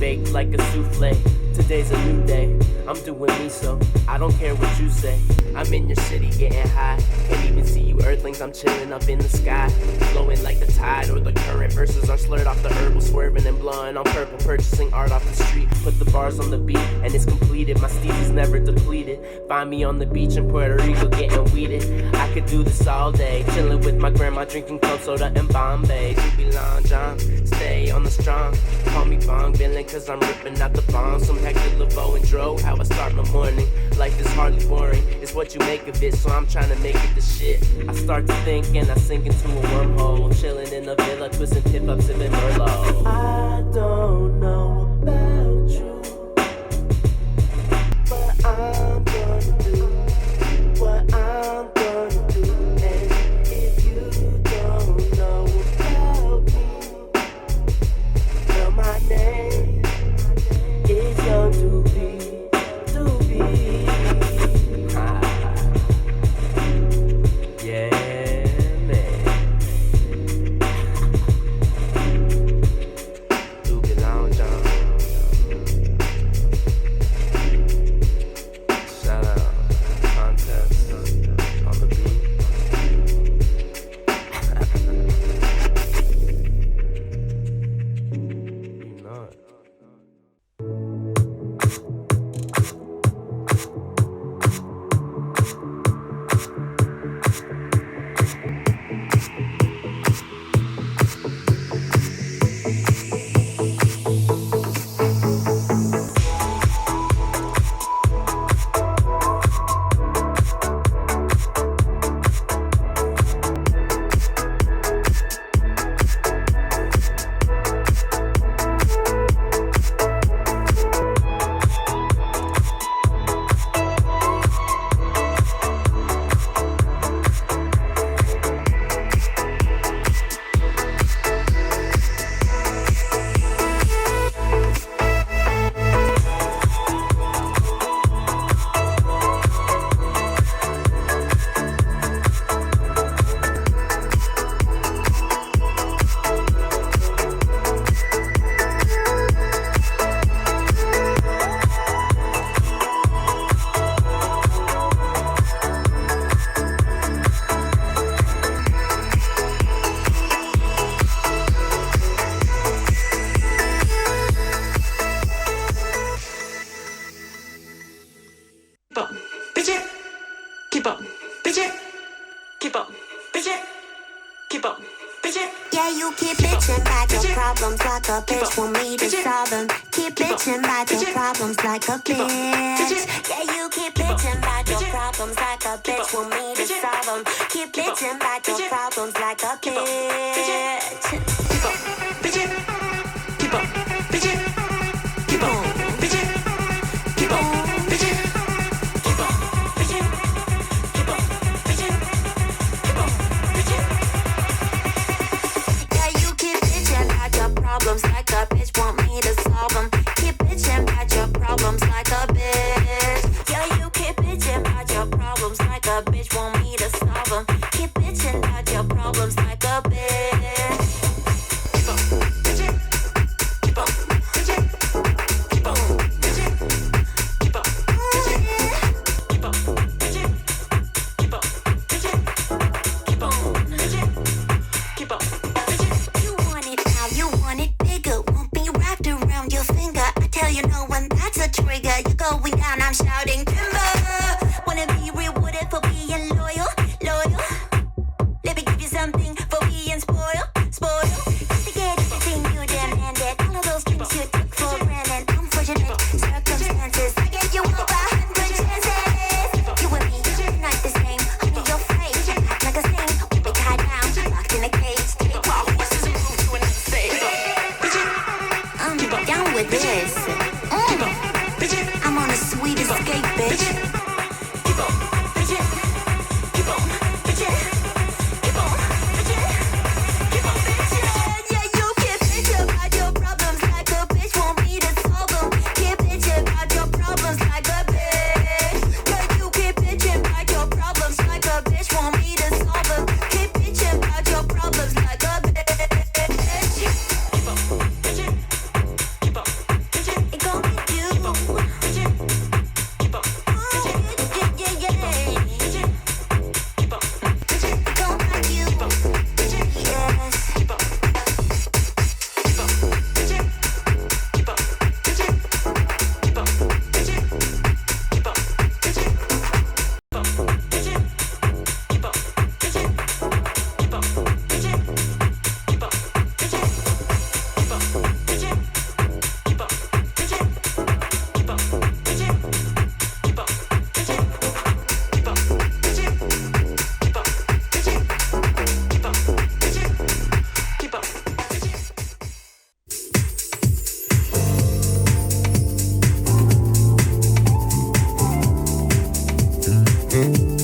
Baked like a souffle, today's a new day. I'm doing me, so I don't care what you say. I'm in your city getting high. Can't even see you earthlings, I'm chilling up in the sky. Flowing like the tide or the current. Verses are slurred off the herbal, swerving and blowing on purple. Purchasing art off the street. Put the bars on the beat and it's completed. My steez is never depleted. Find me on the beach in Puerto Rico getting weeded. I could do this all day. Chilling with my grandma, drinking club soda in Bombay. JBL Boombox, stay on the strong. Call me Bong Villain cause I'm ripping out the bomb. Some Hector Lavoe and Dro, how I start my morning. Life is hardly boring, it's what you make of it, so I'm trying to make it the shit. I start to think and I sink into a wormhole. Chilling in a villa, twisting tip-ups, sipping Merlot. I don't know about you, but I'm gonna do what I'm gonna do. And if you don't know about me, well, my name is Young Doobie, Doobie. Yeah, man. Doobie Lounge on. Shout out contest on the beat. You know it. Keep up, bitch it. Keep up, bitch it. Keep up, bitch it. Yeah, you keep bitching about your problems like a bitch want me to solve them. Keep bitching about your problems like a bitch. Yeah, you keep bitching about your problems like a bitch want me to solve them. Keep bitching about your problems like a bitch. Keep up, bitch it. Keep up, bitch it. Keep up, bitch it. Keep up, bitch it. Keep up, bitch it. Keep up, bitch it. Keep up, bitch it. Yeah, you keep bitching about your problems like a bitch want me to solve them. Keep bitching about your problems like a bitch. Yeah, you keep bitching about your problems like a bitch want me to solve them. Keep bitching about your problems like a bitch. Keep up, bitch it. Keep up, bitch it. Keep up, bitch it. Keep up, bitch it. Keep up, bitch it. Keep up, bitch it. Keep up, bitch it. Keep up, bitch it. You want it now, you want it bigger. Won't be wrapped around your finger. I tell you no one, that's a trigger. You're going down, I'm shouting timber. Wanna be rewarded for being loyal. Mm-hmm.